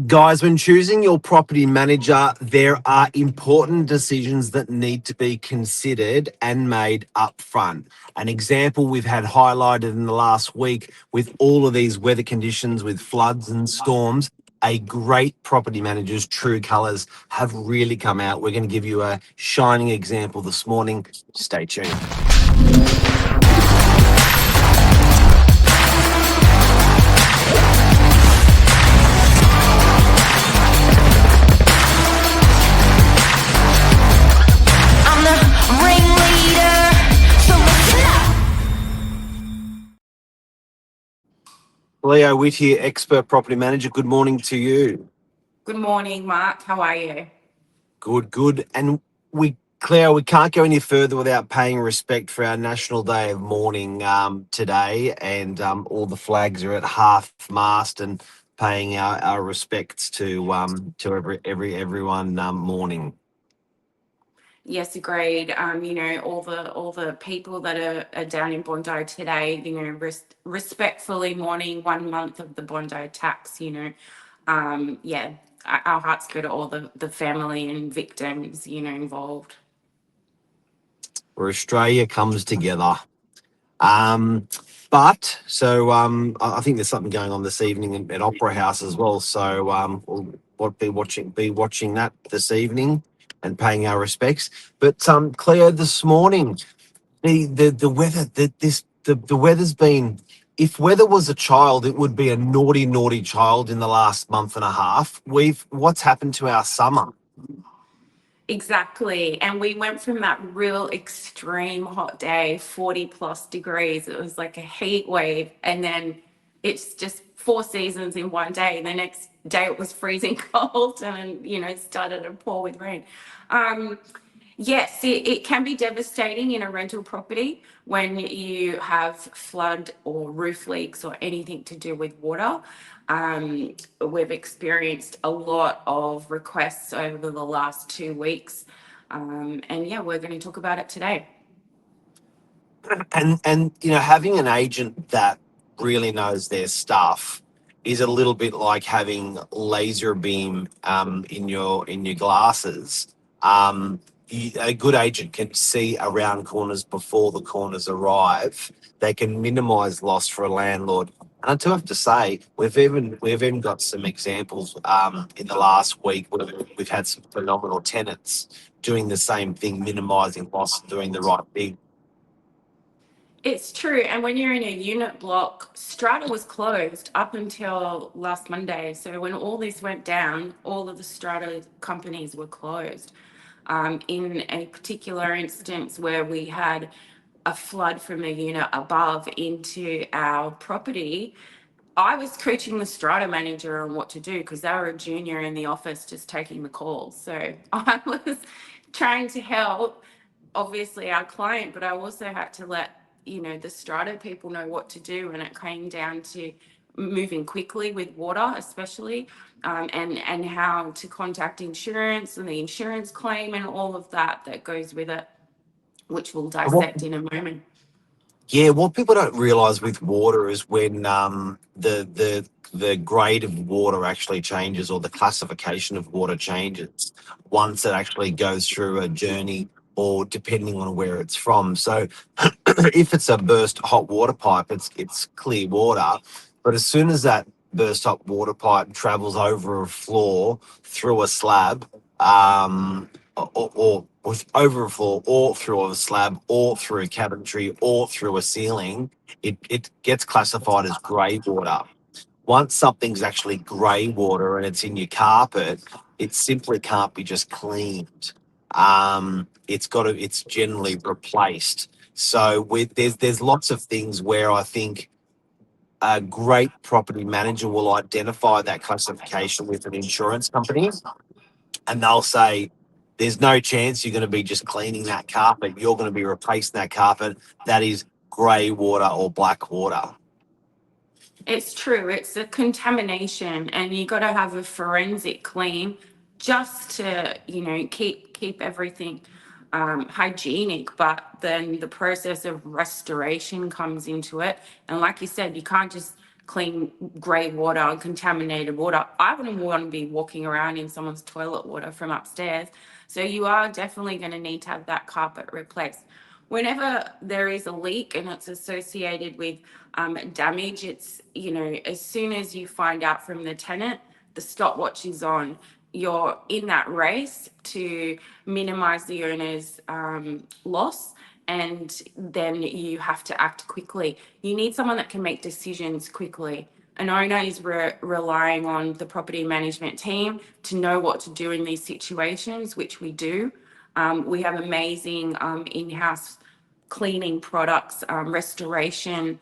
Guys, when choosing your property manager, there are important decisions that need to be considered and made up front. An example we've had highlighted in the last week with all of these weather conditions with floods and storms, a great property manager's true colours have really come out. We're going to give you a shining example this morning. Stay tuned. Cleo, Whithear, expert property manager. Good morning to you. Good morning, Mark. How are you? Good. And Cleo, we can't go any further without paying respect for our National Day of Mourning today, and all the flags are at half mast and paying our respects to everyone mourning. Yes, agreed. All the people that are down in Bondi today, respectfully mourning 1 month of the Bondi attacks. Our hearts go to all the family and victims, involved. Where Australia comes together. I think there's something going on this evening at Opera House as well. So we'll be watching that this evening and paying our respects. But Cleo, this morning the weather the weather's been. If weather was a child, it would be a naughty child in the last month and a half. What's happened to our summer? Exactly. And we went from that real extreme hot day, 40 plus degrees. It was like a heat wave. And then it's just 4 seasons in one day. The next day it was freezing cold and, it started to pour with rain. Yes, it can be devastating in a rental property when you have flood or roof leaks or anything to do with water. We've experienced a lot of requests over the last 2 weeks. We're going to talk about it today. And having an agent that really knows their stuff is a little bit like having laser beam in your glasses. A good agent can see around corners before the corners arrive. They can minimise loss for a landlord. And I do have to say, we've even got some examples in the last week where we've had some phenomenal tenants doing the same thing, minimising loss and doing the right thing. It's true. And when you're in a unit block, strata was closed up until last Monday. So when all this went down, all of the strata companies were closed. In a particular instance where we had a flood from a unit above into our property, I was coaching the strata manager on what to do because they were a junior in the office just taking the calls. So I was trying to help, obviously, our client, but I also had to let the strata people know what to do when it came down to moving quickly with water, especially, and how to contact insurance and the insurance claim and all of that goes with it, which we'll dissect in a moment. Yeah, what people don't realise with water is when the grade of water actually changes, or the classification of water changes once it actually goes through a journey, or depending on where it's from. So if it's a burst hot water pipe, it's clear water. But as soon as that burst hot water pipe travels over a floor, through a slab, or with over a floor, or through a slab, or through a cabinetry, or through a ceiling, it gets classified as grey water. Once something's actually grey water and it's in your carpet, it simply can't be just cleaned. It's generally replaced. So there's lots of things where I think a great property manager will identify that classification with an insurance company, and they'll say, there's no chance you're going to be just cleaning that carpet. You're going to be replacing that carpet. That is grey water or black water. It's true. It's a contamination, and you got to have a forensic clean just to, keep everything hygienic. But then the process of restoration comes into it, and like you said, you can't just clean grey water and contaminated water. I wouldn't want to be walking around in someone's toilet water from upstairs. So you are definitely going to need to have that carpet replaced. Whenever there is a leak and it's associated with damage, it's, you know, as soon as you find out from the tenant, the stopwatch is on. You're in that race to minimize the owner's loss, and then you have to act quickly. You need someone that can make decisions quickly. An owner is relying on the property management team to know what to do in these situations, which we do. We have amazing in-house cleaning products, restoration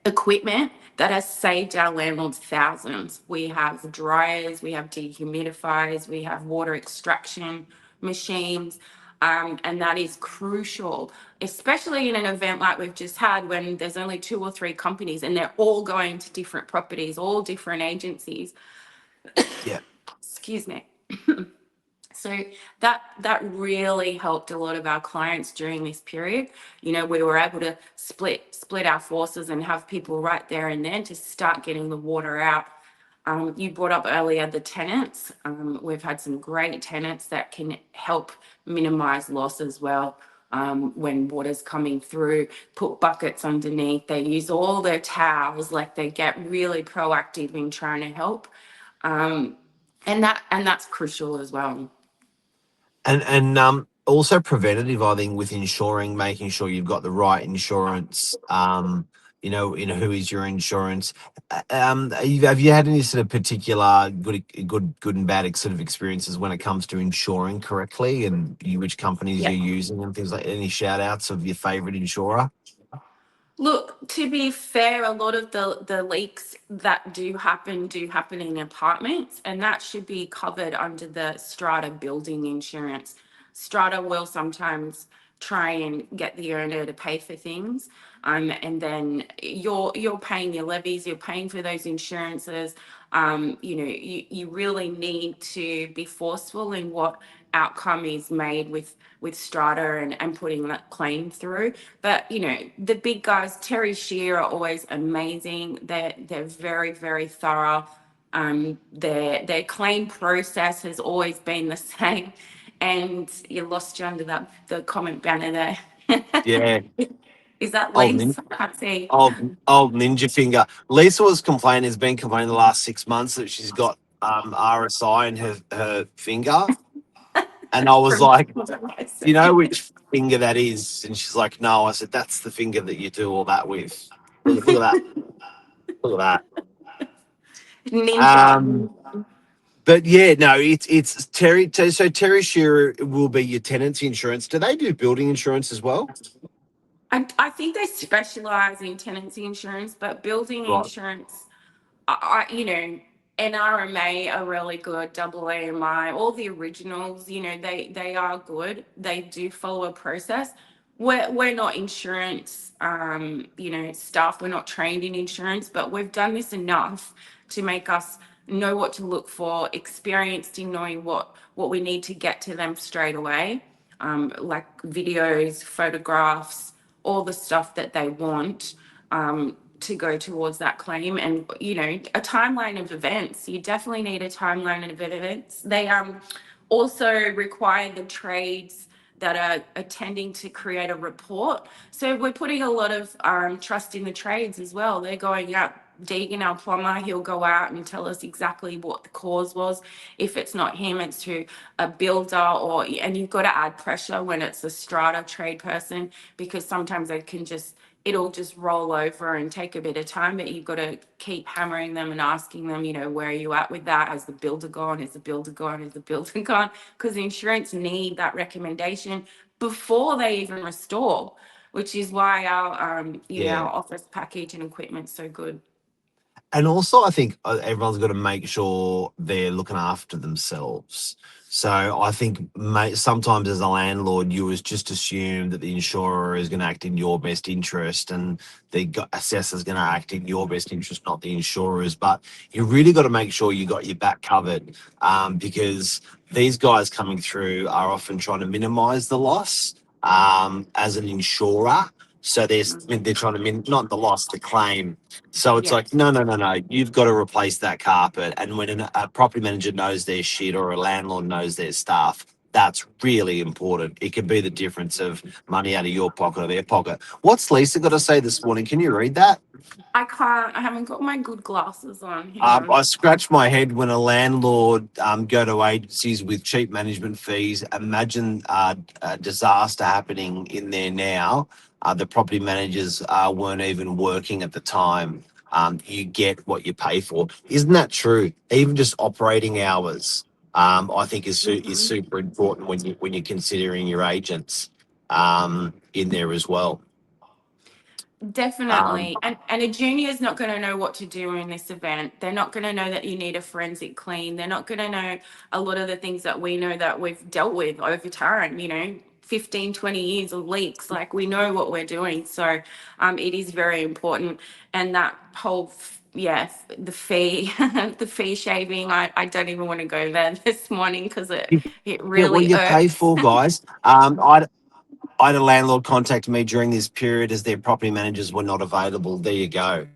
equipment that has saved our landlords thousands. We have dryers, we have dehumidifiers, we have water extraction machines. And that is crucial, especially in an event like we've just had when there's only 2 or 3 companies and they're all going to different properties, all different agencies. Yeah. Excuse me. So that really helped a lot of our clients during this period. You know, we were able to split our forces and have people right there and then to start getting the water out. You brought up earlier the tenants. We've had some great tenants that can help minimize loss as well. When water's coming through, put buckets underneath. They use all their towels, like they get really proactive in trying to help. And that's crucial as well. And also preventative, I think, with insuring, making sure you've got the right insurance. Who is your insurance? Have you had any sort of particular good and bad sort of experiences when it comes to insuring correctly, and which companies Yeah. you're using and things like? Any shout outs of your favorite insurer? Look, to be fair, a lot of the leaks that do happen in apartments, and that should be covered under the strata building insurance. Strata will sometimes try and get the owner to pay for things, and then you're paying your levies, you're paying for those insurances. You really need to be forceful in what outcome is made with strata and putting that claim through. But the big guys, Terry Shear, are always amazing. They're very, very thorough. Their claim process has always been the same. And you lost you under the comment banner there. Yeah, Is that old Lisa? I can't see. old ninja finger. Lisa has been complaining the last 6 months that she's got RSI in her finger, and I was From like, "Do you know which finger that is?" And she's like, "No." I said, "That's the finger that you do all that with. Look at that. Look at that." Ninja. But yeah, no, it's Terry. So Terry Shearer will be your tenancy insurance. Do they do building insurance as well? I think they specialize in tenancy insurance, but building Right. insurance, NRMA are really good, double AMI, all the originals, they are good. They do follow a process. We're not insurance, staff. We're not trained in insurance, but we've done this enough to make us know what to look for, experienced in knowing what we need to get to them straight away, like videos, photographs, all the stuff that they want. To go towards that claim, and a timeline of events. You definitely need a timeline of events. They also require the trades that are attending to create a report. So we're putting a lot of trust in the trades as well. They're going out. Deegan, our plumber, he'll go out and tell us exactly what the cause was. If it's not him, it's to a builder, and you've got to add pressure when it's a strata trade person, because sometimes it'll just roll over and take a bit of time, but you've got to keep hammering them and asking them, where are you at with that? Has the builder gone? Is the builder gone? Is the builder gone? Because the insurance need that recommendation before they even restore, which is why Yeah. our office package and equipment's so good. And also, I think everyone's got to make sure they're looking after themselves. So I think sometimes as a landlord, you just assume that the insurer is going to act in your best interest, and the assessor is going to act in your best interest, not the insurer's. But you really got to make sure you got your back covered, because these guys coming through are often trying to minimise the loss as an insurer. So they're trying to not the loss, the claim. So it's Yeah. like, no, no, no, no. You've got to replace that carpet. And when a property manager knows their shit or a landlord knows their stuff, that's really important. It can be the difference of money out of your pocket or their pocket. What's Lisa got to say this morning? Can you read that? I can't. I haven't got my good glasses on. Hang on. I scratch my head when a landlord go to agencies with cheap management fees. Imagine a disaster happening in there now. The property managers weren't even working at the time. You get what you pay for. Isn't that true? Even just operating hours, I think is Mhm. super important when you're considering your agents in there as well. Um, Definitely. And a junior is not going to know what to do in this event. They're not going to know that you need a forensic clean. They're not going to know a lot of the things that we know that we've dealt with over time, 15, 20 years of leaks. Like we know what we're doing. So it is very important. And that whole the fee, the fee shaving, I don't even want to go there this morning because it get what really you pay irks. for, guys. I had a landlord contact me during this period as their property managers were not available. There you go.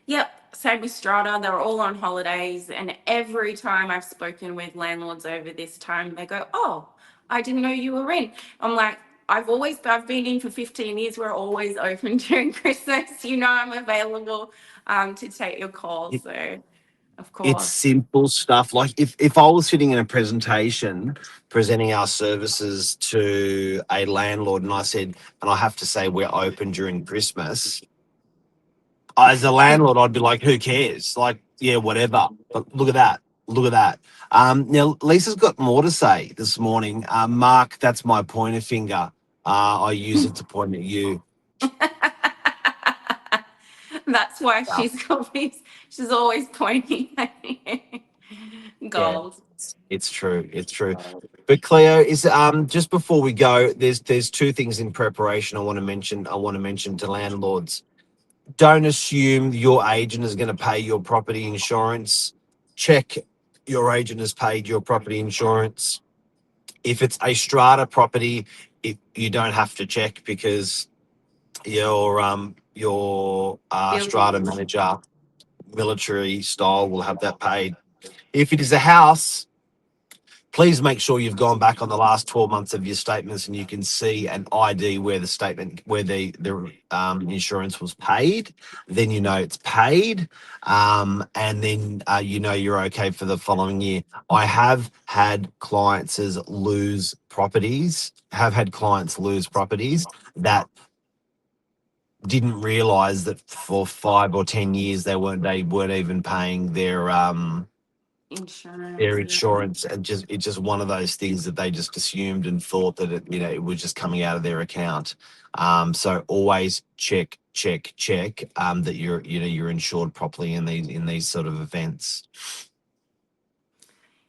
Yep, same with Strata. They're all on holidays, and every time I've spoken with landlords over this time, they go, "Oh, I didn't know you were in." I'm like, I've been in for 15 years. We're always open during Christmas. I'm available to take your call. It, So, of it's course. simple stuff. Like if I was sitting in a presentation presenting our services to a landlord and I said, and I have to say we're open during Christmas, as a landlord, I'd be like, who cares? Like, yeah, whatever. But look at that. Look at that. Now, Lisa's got more to say this morning. Mark, that's my pointer finger. I use it to point at you. That's why Yeah, she's always pointing at me. yeah, Gold. it's true. It's true. But Cleo, is just before we go, there's two things in preparation I want to mention. I want to mention to landlords. Don't assume your agent is going to pay your property insurance. Check your agent has paid your property insurance. If it's a strata property, you don't have to check because your strata Buildings. manager, military style, will have that paid. If it is a house, please make sure you've gone back on the last 12 months of your statements and you can see an ID where the insurance was paid. Then you know it's paid, and then you're okay for the following year. I have had clients lose properties that didn't realize that for 5 or 10 years they weren't even paying their Insurance. Yeah. insurance, and it's just one of those things that they just assumed and thought that it was just coming out of their account. So always check that you're insured properly in these sort of events.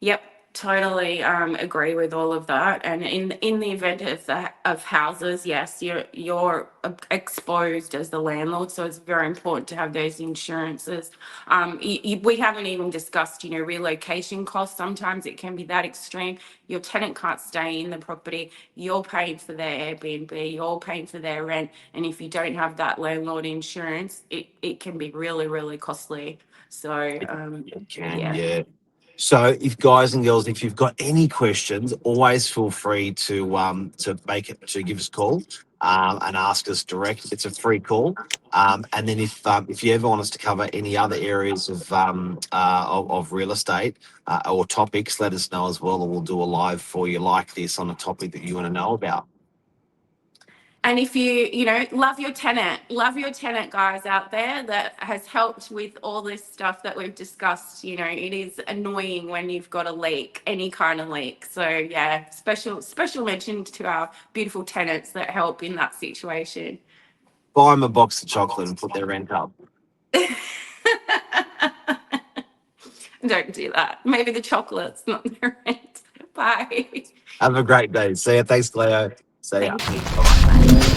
Yep, totally agree with all of that. And in the event of houses, yes, you're exposed as the landlord, so it's very important to have those insurances. We haven't even discussed, relocation costs. Sometimes it can be that extreme. Your tenant can't stay in the property. You're paying for their Airbnb. You're paying for their rent, and if you don't have that landlord insurance, it can be really, really costly. So It can, yeah. yeah. So, if guys and girls, if you've got any questions, always feel free to give us a call and ask us direct. It's a free call. And then if you ever want us to cover any other areas of real estate or topics, let us know as well, and we'll do a live for you like this on a topic that you want to know about. And if love your tenant, guys out there that has helped with all this stuff that we've discussed. It is annoying when you've got a leak, any kind of leak. So yeah, special mention to our beautiful tenants that help in that situation. Buy them a box of chocolate and put their rent up. Don't do that. Maybe the chocolate's not the rent. Bye. Have a great day. See ya. Thanks, Cleo. See ya. Thank you. Bye. Bye.